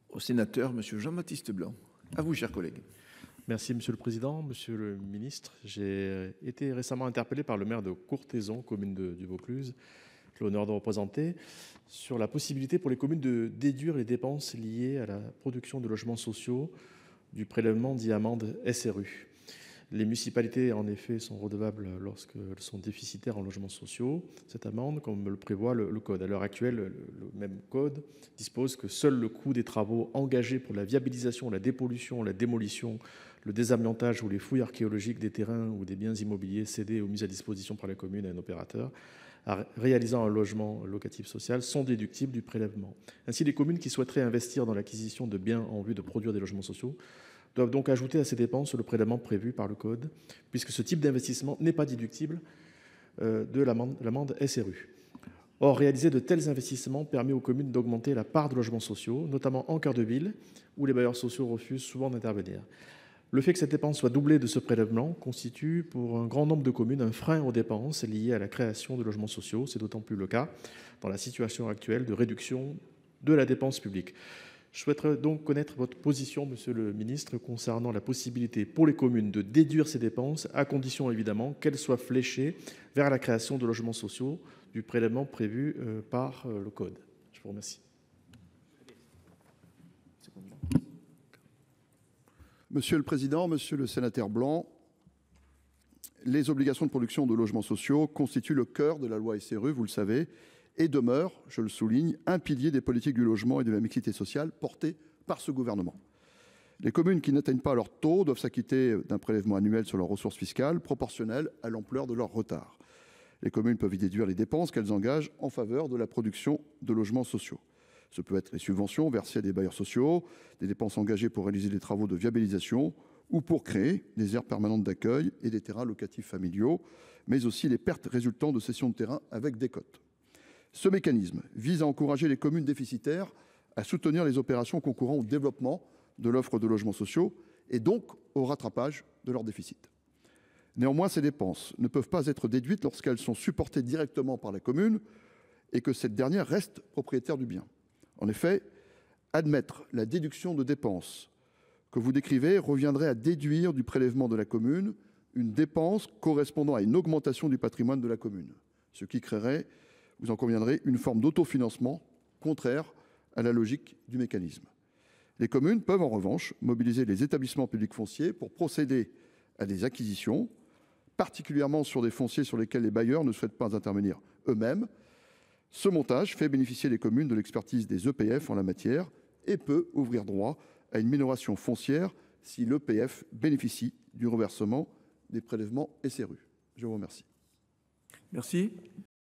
Au sénateur, monsieur Jean-Baptiste Blanc. À vous, chers collègues. Merci, Monsieur le Président. Monsieur le Ministre, j'ai été récemment interpellé par le maire de Courthézon, commune du Vaucluse, que l'honneur de représenter, sur la possibilité pour les communes de déduire les dépenses liées à la production de logements sociaux du prélèvement dit amende SRU. Les municipalités, en effet, sont redevables lorsqu'elles sont déficitaires en logements sociaux. Cette amende, comme le prévoit le Code. À l'heure actuelle, le même Code dispose que seul le coût des travaux engagés pour la viabilisation, la dépollution, la démolition, le désamiantage ou les fouilles archéologiques des terrains ou des biens immobiliers cédés ou mis à disposition par la commune à un opérateur réalisant un logement locatif social sont déductibles du prélèvement. Ainsi, les communes qui souhaiteraient investir dans l'acquisition de biens en vue de produire des logements sociaux doivent donc ajouter à ces dépenses le prélèvement prévu par le Code, puisque ce type d'investissement n'est pas déductible de l'amende SRU. Or, réaliser de tels investissements permet aux communes d'augmenter la part de logements sociaux, notamment en cœur de ville, où les bailleurs sociaux refusent souvent d'intervenir. Le fait que cette dépense soit doublée de ce prélèvement constitue pour un grand nombre de communes un frein aux dépenses liées à la création de logements sociaux. C'est d'autant plus le cas dans la situation actuelle de réduction de la dépense publique. Je souhaiterais donc connaître votre position, monsieur le ministre, concernant la possibilité pour les communes de déduire ces dépenses, à condition évidemment qu'elles soient fléchées vers la création de logements sociaux du prélèvement prévu par le Code. Je vous remercie. Monsieur le Président, Monsieur le Sénateur Blanc, les obligations de production de logements sociaux constituent le cœur de la loi SRU, vous le savez, et demeurent, je le souligne, un pilier des politiques du logement et de la mixité sociale portées par ce gouvernement. Les communes qui n'atteignent pas leur taux doivent s'acquitter d'un prélèvement annuel sur leurs ressources fiscales proportionnel à l'ampleur de leur retard. Les communes peuvent y déduire les dépenses qu'elles engagent en faveur de la production de logements sociaux. Ce peut être les subventions versées à des bailleurs sociaux, des dépenses engagées pour réaliser des travaux de viabilisation ou pour créer des aires permanentes d'accueil et des terrains locatifs familiaux, mais aussi les pertes résultant de cessions de terrain avec décote. Ce mécanisme vise à encourager les communes déficitaires à soutenir les opérations concourant au développement de l'offre de logements sociaux et donc au rattrapage de leur déficit. Néanmoins, ces dépenses ne peuvent pas être déduites lorsqu'elles sont supportées directement par la commune et que cette dernière reste propriétaire du bien. En effet, admettre la déduction de dépenses que vous décrivez reviendrait à déduire du prélèvement de la commune une dépense correspondant à une augmentation du patrimoine de la commune, ce qui créerait, vous en conviendrez, une forme d'autofinancement contraire à la logique du mécanisme. Les communes peuvent en revanche mobiliser les établissements publics fonciers pour procéder à des acquisitions, particulièrement sur des fonciers sur lesquels les bailleurs ne souhaitent pas intervenir eux-mêmes. Ce montage fait bénéficier les communes de l'expertise des EPF en la matière et peut ouvrir droit à une minoration foncière si l'EPF bénéficie du reversement des prélèvements SRU. Je vous remercie. Merci.